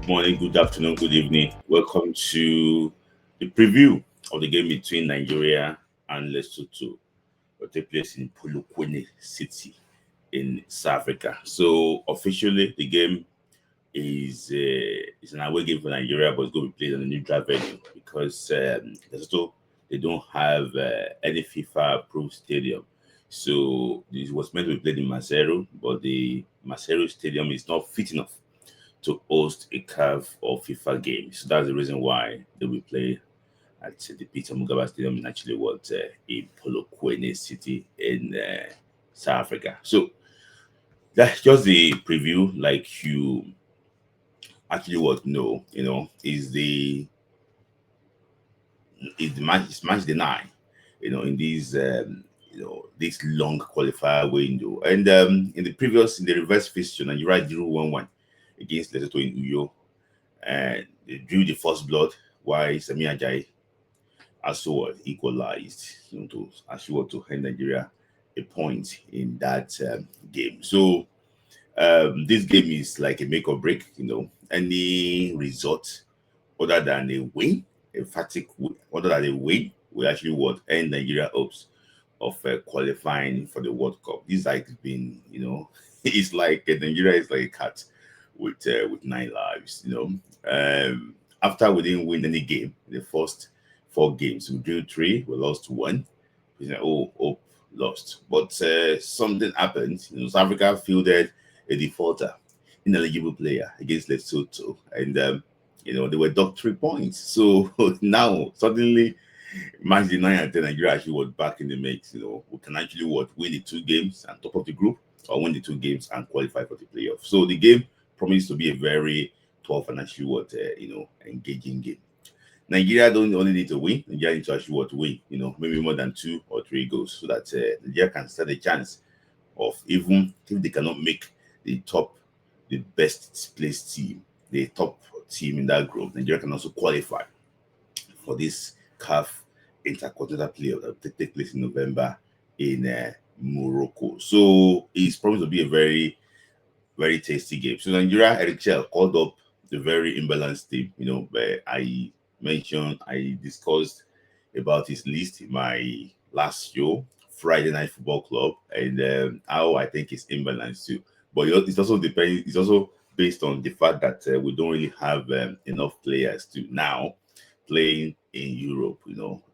Morning, good afternoon, good evening. Welcome to the preview of the game between Nigeria and Lesotho. Will take place in Polokwane City in South Africa. So officially, the game is an away game for Nigeria, but it's going to be played on a neutral venue because Lesotho they don't have any FIFA approved stadium. So this was meant to be played in Maseru, but the Maseru stadium is not fit enough to host a CAF or FIFA game. So that's the reason why they will play at the Peter Mugabe Stadium in actually what in Polokwane City in South Africa. So that's just the preview. Like you actually what know, is the match is match the nine, in these this long qualifier window. And in the reverse fixture, Nigeria drew 1-1 against Lesotho in Uyo, and they drew the first blood while Semi Ajayi also equalized, to actually to hand Nigeria a point in that game. So this game is like a make or break, any result other than a win, emphatic win, other than a win, will actually what end Nigeria hopes of qualifying for the World Cup. This like been, it's like Nigeria is like a cat with nine lives. After we didn't win any game, the first four games we drew three, we lost one. We said, oh, lost. But something happened. South Africa fielded a defaulter, ineligible player against Lesotho, and they were docked 3 points. So now suddenly match the 9 and 10 Nigeria actually was back in the mix. We can actually win the two games and top of the group, or win the two games and qualify for the playoff. So the game promised to be a very tough and actually engaging game. Nigeria don't only need to win. Nigeria need to actually win. Maybe more than 2 or 3 goals, so that Nigeria can stand a chance of, even if they cannot make the best placed team, the top team in that group, Nigeria can also qualify for this CAF Intercontinental Playoff that will take place in November in Morocco. So it's promised to be a very, very tasty game. So Nigeria, Eric Chell called up the very imbalanced team. Where I discussed about his list in my last show, Friday Night Football Club, and how I think it's imbalanced too. But it's also depending. It's also based on the fact that we don't really have enough players to now playing in Europe.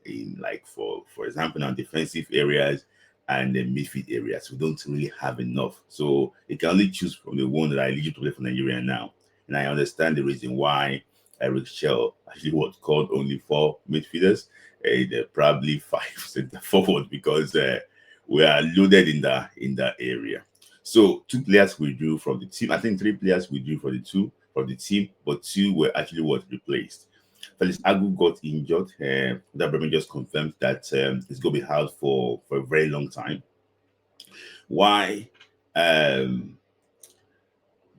In like for example, now defensive areas and the midfield areas, we don't really have enough. So you can only choose from the one that I eligible to play for Nigeria now. And I understand the reason why Eric Shell actually was called only 4 midfielders and probably 5 center forward, because we are loaded in that area. So 2 players withdrew from the team. I think 3 players withdrew from the team, but 2 were actually replaced. Felix Agu got injured. That Bremen just confirmed that he's going to be out for a very long time. Why?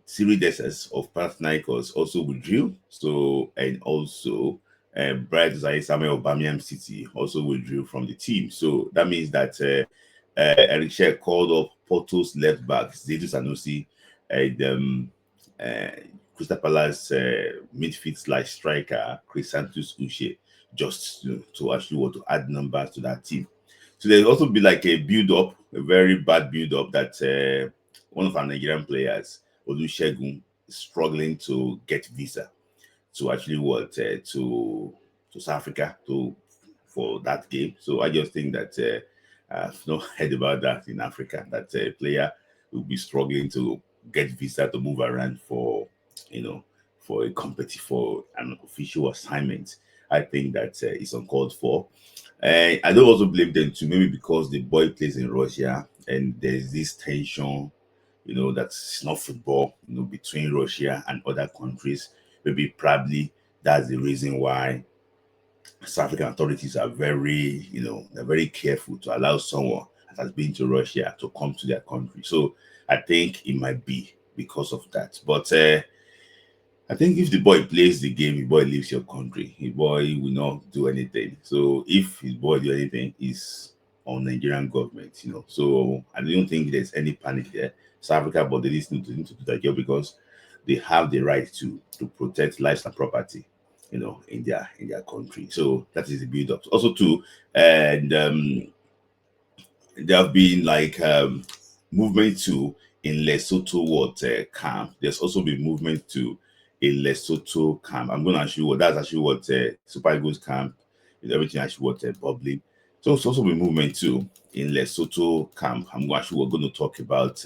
Siri Desas of Panathinaikos also withdrew. So, and also Bright Zai Samuel of Birmingham City also withdrew from the team. So that means that Eric Sheck called up Porto's left back, Zaidu Sanusi, and Crystal Palace midfield slash striker, Chris Santos Uche, just to actually want to add numbers to that team. So there'll also be like a build up, a very bad build up that one of our Nigerian players, Olusegun, is struggling to get visa to actually to South Africa for that game. So I just think that I've not heard about that in Africa, that a player will be struggling to get visa to move around for a for an official assignment. I think that is uncalled for. I don't also blame them too, maybe because the boy plays in Russia and there's this tension, that's not football, between Russia and other countries. Maybe probably that's the reason why South African authorities are they're very careful to allow someone that has been to Russia to come to their country. So I think it might be because of that. But I think if the boy plays the game, the boy leaves your country. The boy will not do anything. So if his boy do anything, is on Nigerian government. So I don't think there's any panic there. South Africa, but they need to do that job, because they have the right to protect lives and property, in their country. So that is the build up. Also too, and there have been like movement to in Lesotho camp. There's also been movement to a Lesotho camp. I'm going to actually what that's actually what Super Eagles camp is everything actually what public. So it's also been movement too in Lesotho camp. We're going to talk about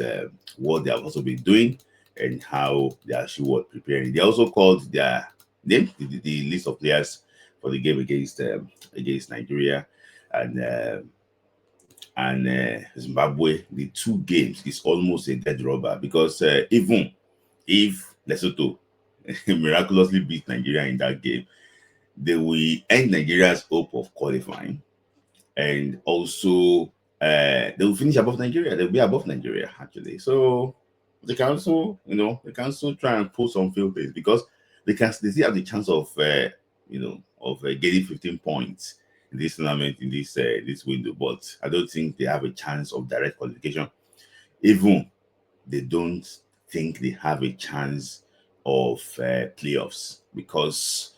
what they have also been doing and how they actually were preparing. They also called their name the list of players for the game against Nigeria and. Zimbabwe, the two games is almost a dead rubber because even if Lesotho miraculously beat Nigeria in that game, they will end Nigeria's hope of qualifying, and also they will finish above Nigeria. They'll be above Nigeria actually. So they can also try and pull some field base because they still have the chance of getting 15 points in this tournament in this window. But I don't think they have a chance of direct qualification. Even they don't think they have a chance of playoffs because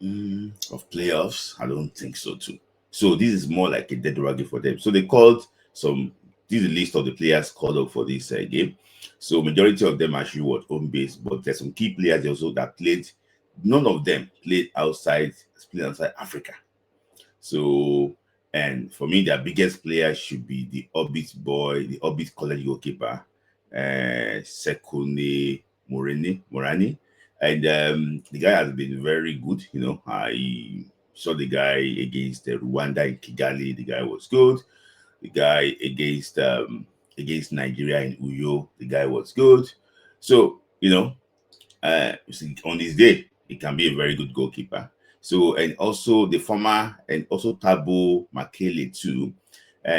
of playoffs. I don't think so too. So this is more like a dead rugby for them. So they called some. This is a list of the players called up for this game. So majority of them actually were home base, but there's some key players also that played. None of them played outside Africa. So, and for me, their biggest player should be the Orbit boy, the Orbit college goalkeeper, Sekune Morani. And the guy has been very good. I saw the guy against Rwanda in Kigali. The guy was good. The guy against Nigeria in Uyo. The guy was good. So, on this day, he can be a very good goalkeeper. So, and also the former, and also Tabo Makele too.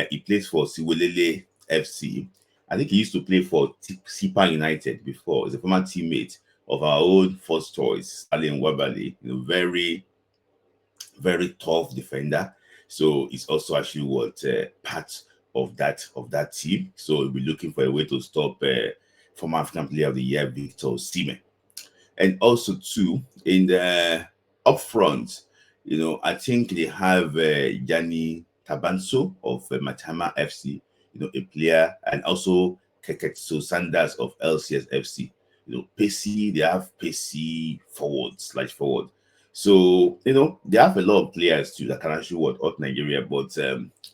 He plays for Siwelele FC. I think he used to play for Sipa United before. He's a former teammate of our own first choice, Allen Wabali. Very, very tough defender. So he's also actually part of that team. So we'll be looking for a way to stop former African Player of the Year Victor Osimhen. And also too in the up front, I think they have Yanni Tabanso of Matama FC, a player, and also Keketso Sanders of LCS FC. Pacey, they have Pacey forward, slash forward. So, they have a lot of players too that can actually work out Nigeria. But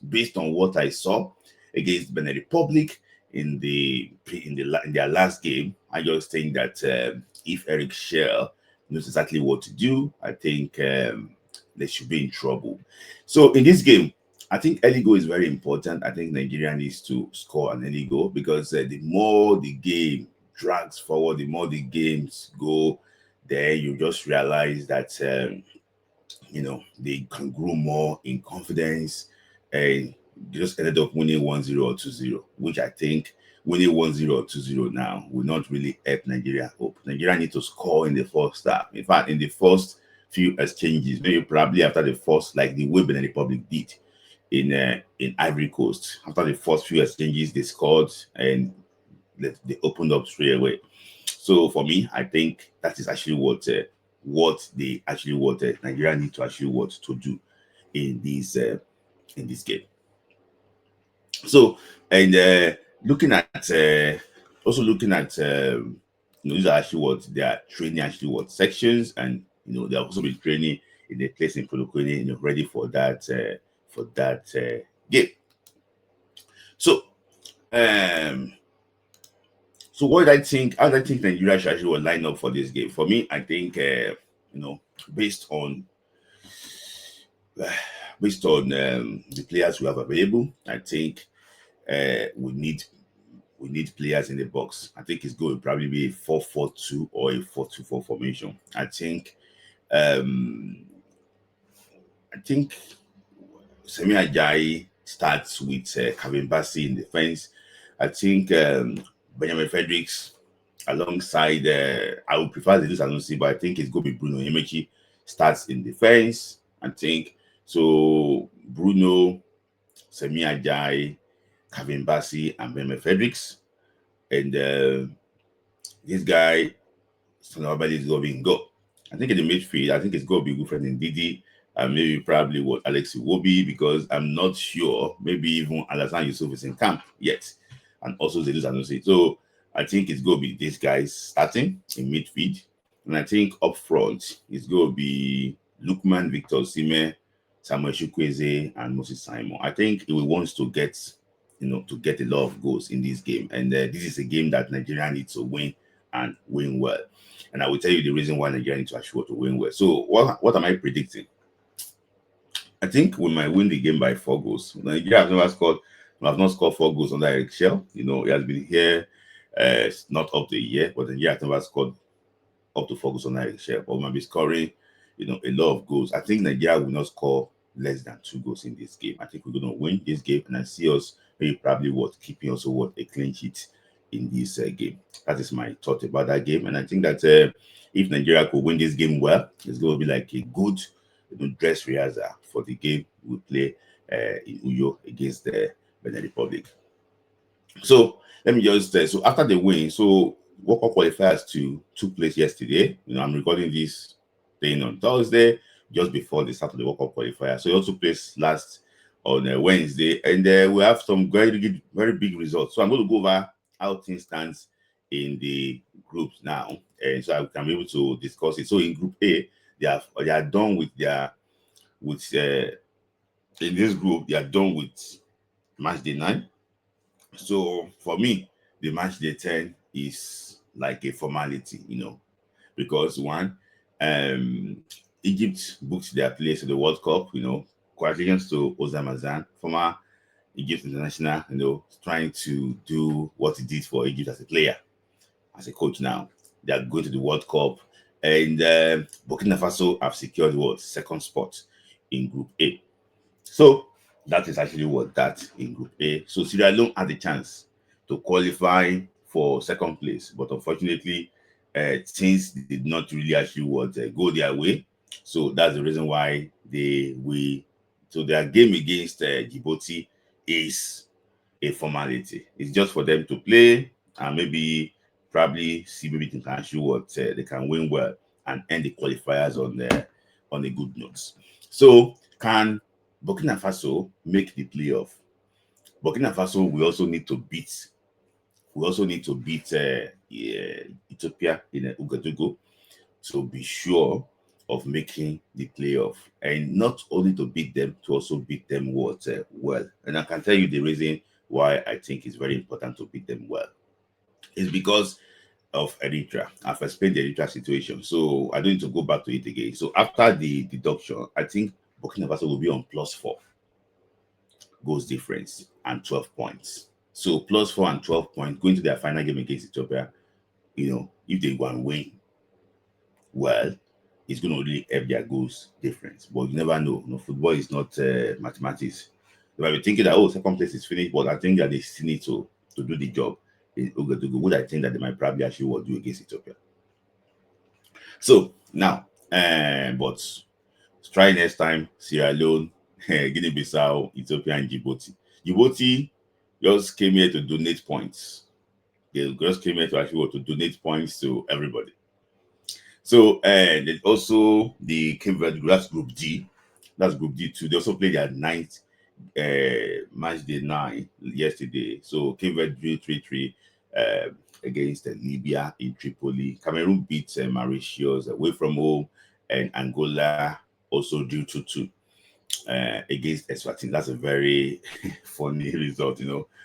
based on what I saw against Benin Republic in their last game, I just think that if Eric Shell knows exactly what to do, I think they should be in trouble. So in this game, I think early goal is very important. I think Nigeria needs to score an early goal because the more the game drags forward, the more the games go, there you just realize that they can grow more in confidence, and just ended up winning 1-0 or 2-0, which I think winning 1-0 or 2-0 now will not really help Nigeria hope. Nigeria need to score in the first half. In fact, in the first few exchanges, maybe probably after the first, like the way Benin Republic did in Ivory Coast. After the first few exchanges, they scored and they opened up straight away. So for me, I think that is actually what they actually wanted. Nigeria need to actually want to do in this game. So, and looking at also looking at these are actually what they are training actually what sections, and they'll also be training in the place in Polokwane, ready for that game. So um so what did I think? How did I think Nigeria should actually line up for this game? For me, I think based on the players we have available, I think we need players in the box. I think it's going to probably be a 4-4-2 or a 4-2-4 formation. I think Semi Ajayi starts with Kevin Bassi in defense. I think Benjamin Fredericks alongside I would prefer the Sanusi, but I think it's going to be Bruno Emechi starts in defense. I think so. Bruno, Semi Ajayi, Kevin Bassi, and Benjamin Fredericks, and This guy, somebody is going to be in goal. I think in the midfield, I think it's going to be good friend in Didi, and maybe probably what Alex Iwobi, because I'm not sure. Maybe even Alassane Yusuf is in camp yet, and also Zedus Sanusi. So I think it's going to be these guys starting in midfield, and I think up front it's going to be Lukman, Victor Sime, Samuel Chukwueze, and Moses Simon. I think he wants to get, to get a lot of goals in this game, and this is a game that Nigeria needs to win and win well. And I will tell you the reason why Nigeria needs to assure to win well. So what am I predicting? I think we might win the game by 4 goals. Nigeria has never scored, we have not scored 4 goals under Eric Shell. He has been here not up to a year, but Nigeria has never scored up to 4 goals on Eric Shell. But we might be scoring, a lot of goals. I think Nigeria will not score less than 2 goals in this game. I think we're going to win this game, and I see us maybe probably keeping also a clean sheet in this game. That is my thought about that game, and I think that if Nigeria could win this game well, it's going to be like a good dress rehearsal for the game we play in Uyo against the Benin Republic. So let me just so after the win, so World Cup qualifiers took place yesterday. I'm recording this thing on Thursday, just before the start of the World Cup qualifier. So it also took place last on Wednesday, and we have some very big results. So I'm going to go over how things stands in the groups now, and so I can be able to discuss it. So in Group A, they are done with in this group they are done with match day 9. So for me, the match day 10 is like a formality, because one, Egypt booked their place in the World Cup, congratulations to Ozamazan, former Egypt international, trying to do what he did for Egypt as a player, as a coach now. They are going to the World Cup, and Burkina Faso have secured what second spot in Group A. So that is actually what that in Group A. So Sierra Leone had the chance to qualify for second place, but unfortunately, things did not really actually go their way. So that's the reason why so their game against Djibouti is a formality. It's just for them to play and maybe probably see maybe they can actually they can win well and end the qualifiers on a good note. So can Burkina Faso make the playoff? Burkina Faso we also need to beat Ethiopia in Ouagadougou to be sure of making the playoff, and not only to beat them, to also beat them well. And I can tell you the reason why I think it's very important to beat them well. It's because of Eritrea. I've explained the Eritrea situation, so I don't need to go back to it again. So after the deduction, I think Burkina Faso will be on +4 goals difference and 12 points. So +4 and 12 points going to their final game against Ethiopia. If they go and win, well, it's going to really help their goals difference. But you never know. Football is not mathematics. You might be thinking that second place is finished, but I think that they still need to do the job in Ouagadougou, what I think that they might probably actually do against Ethiopia. So now, but try next time Sierra Leone, Guinea-Bissau, Ethiopia, and Djibouti. Djibouti just came here to donate points. They just came here to actually to donate points to everybody. So there's also the Cape Verde, that's Group D. That's Group D too. They also played their ninth match day 9 yesterday. So Cape Verde drew 3-3 against Libya in Tripoli. Cameroon beat Mauritius away from home, and Angola also drew 2-2 against Eswatini. That's a very funny result.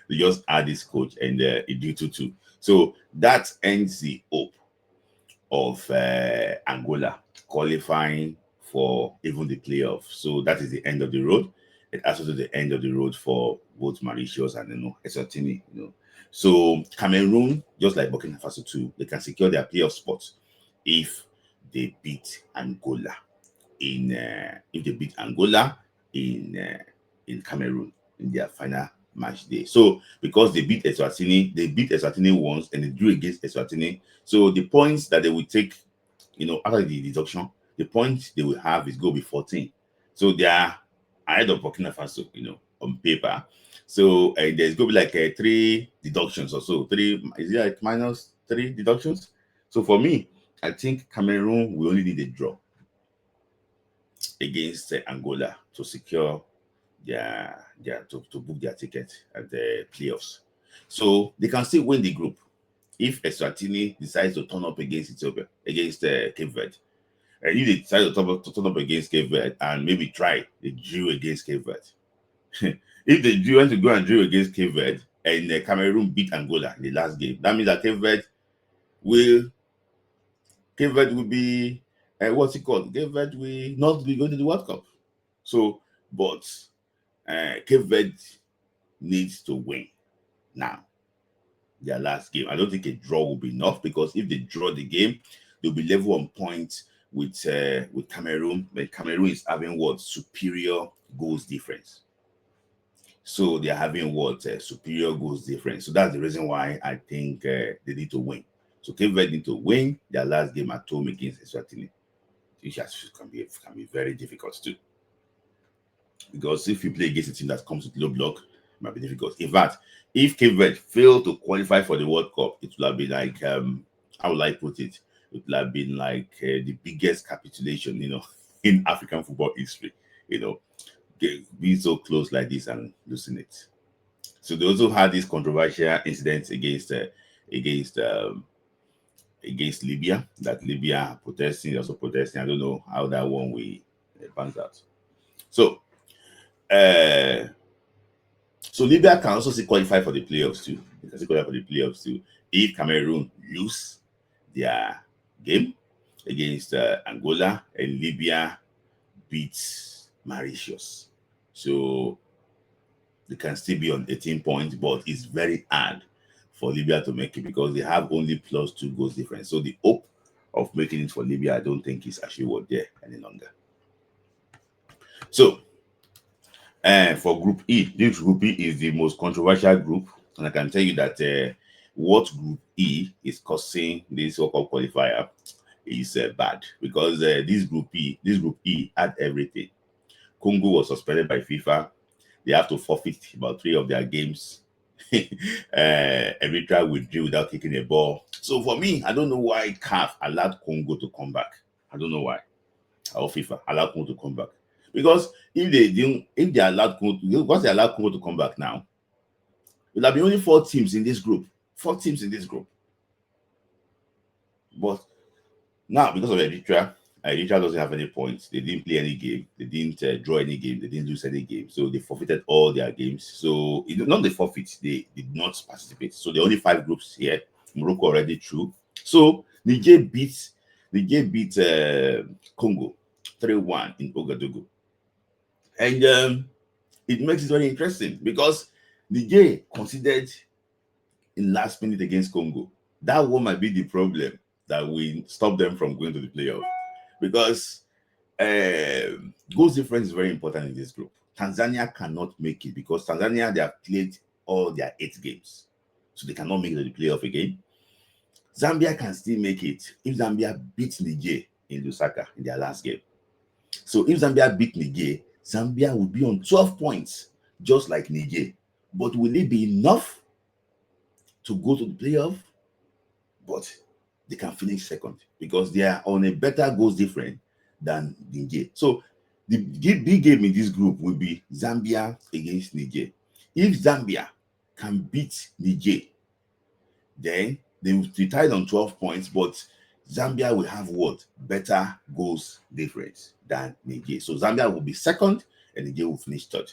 They just add this coach and it drew 2-2. So that ends the hope of Angola qualifying for even the playoff. So that is the end of the road. It also the end of the road for both Mauritius and Eswatini. So Cameroon, just like Burkina Faso too, they can secure their playoff spots if they beat Angola in Cameroon in their final match day. So because they beat Eswatini once and they drew against Eswatini. So the points that they will take, after the deduction, the points they will have is go be 14. So they are ahead of Burkina Faso, on paper. So there's going to be like 3 deductions or so. 3 is it like minus three deductions. So for me, I think Cameroon will only need a draw against Angola to secure to book their ticket at the playoffs. So they can still win the group if Eswatini decides to turn up against Ethiopia, against Cape Verde. And if they decide to turn up against Cape Verde and maybe try the drew against Cape Verde. If they do want to go and drew against Cape Verde and Cameroon beat Angola in the last game, that means that will Cape Verde will be what's it called? Cape Verde will not be going to the World Cup. So, but Cape Verde needs to win now. Their last game. I don't think a draw will be enough, because if they draw the game, they'll be level on points with Cameroon. But Cameroon is having what superior goals difference. So they're having what superior goals difference. So that's the reason why I think they need to win. So Cape Verde need to win their last game at home against Eswatini, which can be very difficult too. Because if you play against a team that comes with low block, it might be difficult. In fact, if Cape Verde failed to qualify for the World Cup, it would have been like, how would I put it? It would have been like the biggest capitulation, in African football history, being so close like this and losing it. So they also had this controversial incident against Libya, that Libya protesting, also protesting. I don't know how that one will pans out. So Libya can also still qualify for the playoffs too. They can still qualify for the playoffs too if Cameroon lose their game against Angola and Libya beats Mauritius. So they can still be on 18 points, but it's very hard for Libya to make it because they have only +2 goals difference. So the hope of making it for Libya, I don't think is actually what there any longer. So for Group E, this Group E is the most controversial group, and I can tell you that what Group E is causing this World Cup qualifier is bad, because this Group E had everything. Congo was suspended by FIFA. They have to forfeit about 3 of their games. Eritrea withdrew without kicking a ball. So for me, I don't know why CAF allowed Congo to come back. I don't know why. Or FIFA allowed Congo to come back. Because if they allowed Congo, once they allowed Congo to come back now, it will have been only 4 teams in this group. 4 teams in this group. But now, because of Eritrea doesn't have any points. They didn't play any game. They didn't draw any game. They didn't lose any game. So they forfeited all their games. So not the forfeit. They did not participate. So there are only 5 groups here. Morocco already through. So Niger beat Congo 3-1 in Ouagadougou. And it makes it very interesting because Niger considered in last minute against Congo. That one might be the problem that will stop them from going to the playoff. Because goals difference is very important in this group. Tanzania cannot make it because Tanzania, they have played all their 8 games. So they cannot make it to the playoff again. Zambia can still make it if Zambia beats Niger in Lusaka in their last game. So if Zambia beat Niger, Zambia will be on 12 points, just like Niger. But will it be enough to go to the playoff? But they can finish second because they are on a better goals difference than Niger. So the big game in this group will be Zambia against Niger. If Zambia can beat Niger, then they will be tied on 12 points, but Zambia will have what? Better goals difference than Niger. So Zambia will be second and Niger will finish third.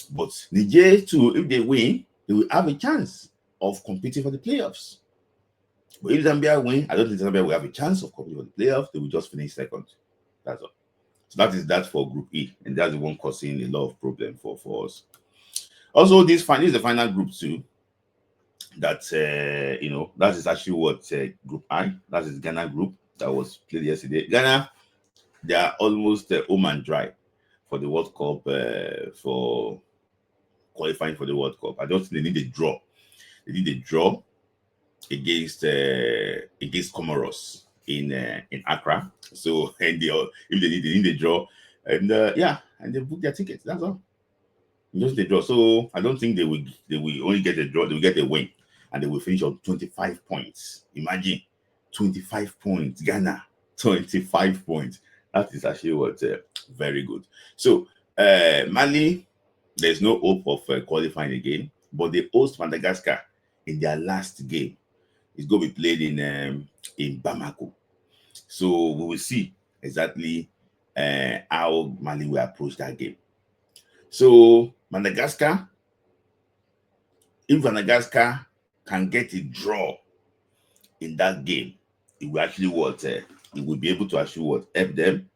But Niger too, if they win, they will have a chance of competing for the playoffs. But if Zambia win, I don't think Zambia will have a chance of competing for the playoffs. They will just finish second. That's all. So that for Group E, and that's the one causing a lot of problem for us. Also, this is the final group too. That that is actually what Group I. That is Ghana group that was played yesterday. Ghana, they are almost home and dry for the World Cup for qualifying for the World Cup. I don't think they need a draw. They need a draw against Comoros in Accra. So and if they need a draw, and and they book their tickets. That's all. Just the draw. So I don't think they will only get a draw. They will get a win. and they will finish on 25 points. Imagine 25 points. Ghana, 25 points. That is actually what very good. So Mali, there's no hope of qualifying again, but they host Madagascar in their last game. It's going to be played in Bamako. So we will see exactly how Mali will approach that game. So Madagascar, if Madagascar can get a draw in that game, it will actually it will be able to actually help them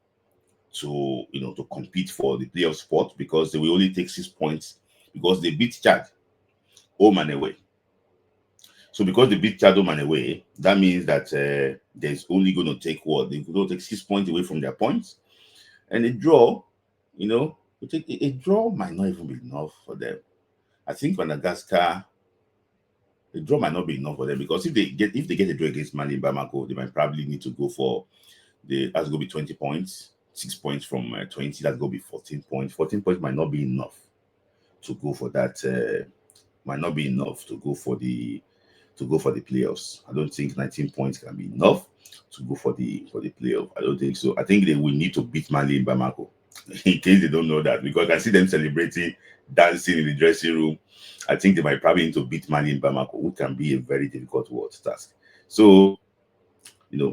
to to compete for the playoff spot, because they will only take 6 points because they beat Chad home and away. So because they beat Chad home and away, that means that there's only going to take they're going to take 6 points away from their points, and a draw, a draw might not even be enough for them. I think Madagascar, the draw might not be enough for them, because if they get a draw against Mali in Bamako, they might probably need to go for that's going to be 20 points, 6 points from 20. That's going to be 14 points. 14 points might not be enough to go for that. Might not be enough to go for the playoffs. I don't think 19 points can be enough to go for the playoff. I don't think so. I think they will need to beat Mali in Bamako. In case they don't know that, because I see them celebrating, dancing in the dressing room. I think they might probably need to beat Mali in Bamako, which can be a very difficult task. So,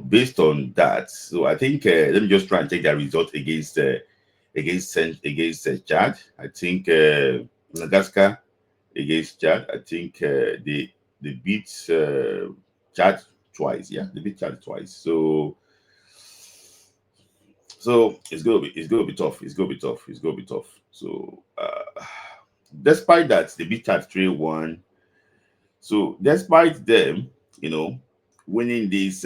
based on that, so I think let me just try and take that result against Chad. I think Madagascar against Chad. I think they beat Chad twice. Yeah, they beat Chad twice. So it's gonna be tough. It's gonna be tough. So despite that, they beat Chad 3-1. So despite them, winning this,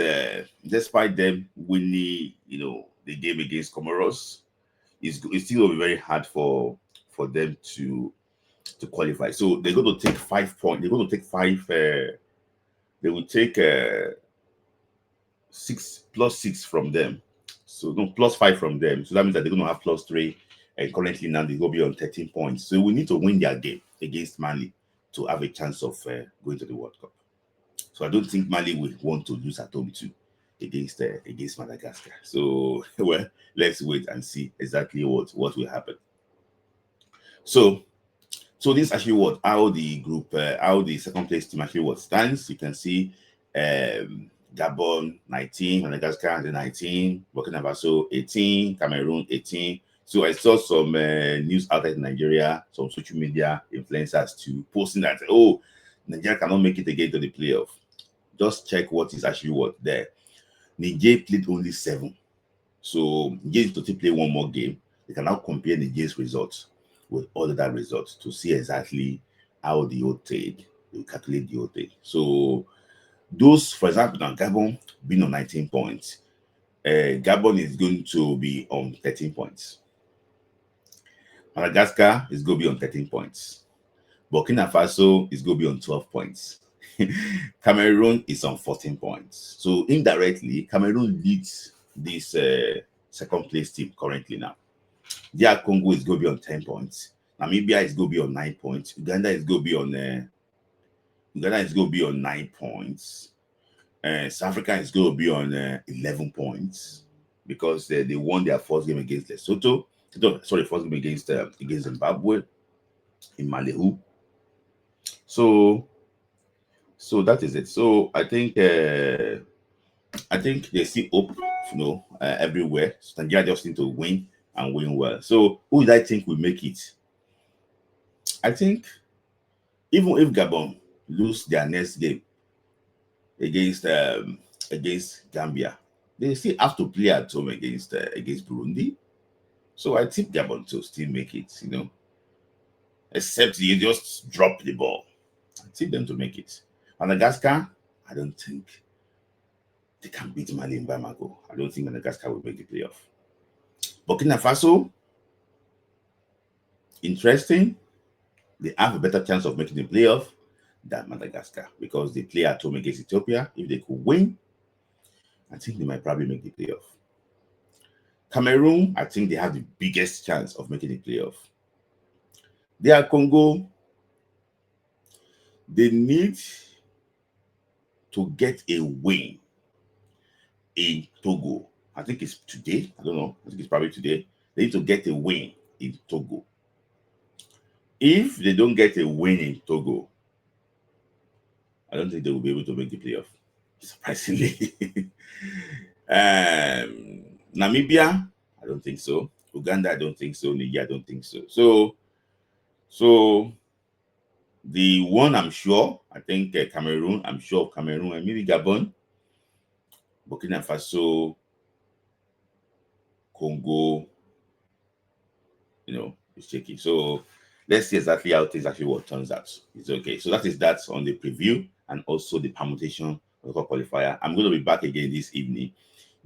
despite them winning, the game against Comoros, it's still gonna be very hard for them to qualify. So they're going to take 5 points. They're going to take five. They will take 6 plus 6 from them. So no, plus 5 from them. So that means that they're going to have plus 3. And currently now they're going to be on 13 points. So we need to win their game against Mali to have a chance of going to the World Cup. So I don't think Mali will want to lose at home too against Madagascar. So well, let's wait and see exactly what will happen. So this is actually how the group, how the second place team actually stands. You can see Gabon 19, Madagascar 19, Burkina Faso 18, Cameroon 18. So I saw some news outlets in Nigeria, some social media influencers too, posting that, oh, Nigeria cannot make it again to the playoff. Just check what is actually there. Niger played only 7. So Niger needs to play one more game. They can now compare Niger's results with all of that results to see exactly how the old take, they calculate the old take. So those, for example, now Gabon being on 19 points, Gabon is going to be on 13 points. Madagascar is going to be on 13 points. Burkina Faso is going to be on 12 points. Cameroon is on 14 points. So indirectly, Cameroon leads this second place team currently now. DR Congo is going to be on 10 points. Namibia is going to be on 9 points. Uganda is going to be on 9 points. South Africa is going to be on 11 points because they won their first game against Lesotho. Sorry, first game against Zimbabwe in Malehu. So that is it. So I think they see hope, everywhere. So Nigeria just need to win and win well. So who do I think will make it? I think even if Gabon lose their next game against Gambia, they still have to play at home against Burundi. So I think Gabon to still make it, except you just drop the ball. I think them to make it. Madagascar, I don't think they can beat Mali in Bamako. I don't think Madagascar will make the playoff. Burkina Faso, interesting. They have a better chance of making the playoff than Madagascar because they play at home against Ethiopia. If they could win, I think they might probably make the playoff. Cameroon, I think they have the biggest chance of making the playoff. DR Congo, they need to get a win in Togo. I think it's today. I don't know. I think it's probably today. They need to get a win in Togo. If they don't get a win in Togo, I don't think they will be able to make the playoff. Surprisingly. Namibia, I don't think so. Uganda, I don't think so. Nigeria, I don't think so. So the one I'm sure, I think Cameroon, I'm sure of Cameroon, and maybe Gabon, Burkina Faso, Congo, it's shaky. So let's see exactly how things actually what turns out. It's okay. So that is that on the preview and also the permutation of the qualifier. I'm going to be back again this evening,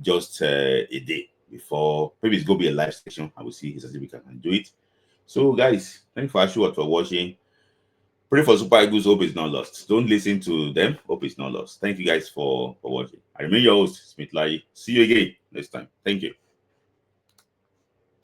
just a day before. Maybe it's going to be a live session. I will see exactly if we can do it. So guys, thanks for actually for watching. Pray for Super Eagles. Hope it's not lost. Don't listen to them. Hope it's not lost. Thank you guys for watching. I remain your host, Smith Lai. See you again next time. Thank you.